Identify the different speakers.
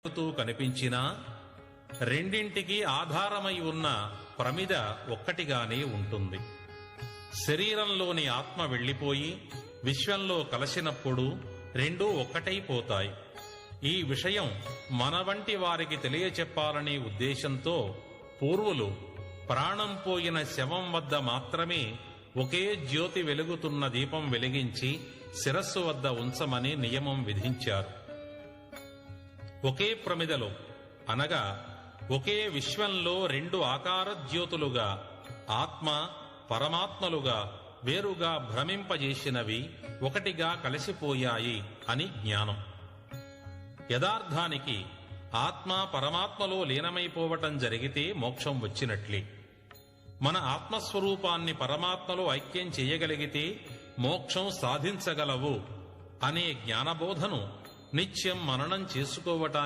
Speaker 1: కనిపించినా రెండింటికి ఆధారమై ఉన్న ప్రమిద ఒక్కటిగానే ఉంటుంది. శరీరంలోని ఆత్మ వెళ్ళిపోయి విశ్వంలో కలసినప్పుడు రెండూ ఒక్కటైపోతాయి. ఈ విషయం మన వంటి వారికి తెలియచెప్పాలనే ఉద్దేశంతో పూర్వులు ప్రాణం పోయిన శవం వద్ద మాత్రమే ఒకే జ్యోతి వెలుగుతున్న దీపం వెలిగించి శిరస్సు వద్ద ఉంచమని నియమం విధించారు. ఒకే ప్రమిదలో అనగా ఒకే విశ్వంలో రెండు ఆకార జ్యోతులుగా ఆత్మ పరమాత్మలుగా వేరుగా భ్రమింపజేసినవి ఒకటిగా కలిసిపోయాయి అని జ్ఞానం. యథార్థానికి ఆత్మ పరమాత్మలో లీనమైపోవటం జరిగితే మోక్షం వచ్చినట్లే. మన ఆత్మస్వరూపాన్ని పరమాత్మలో ఐక్యం చేయగలిగితే మోక్షం సాధించగలవు అనే జ్ఞానబోధను నిత్యం మననం చేసుకోవటానికి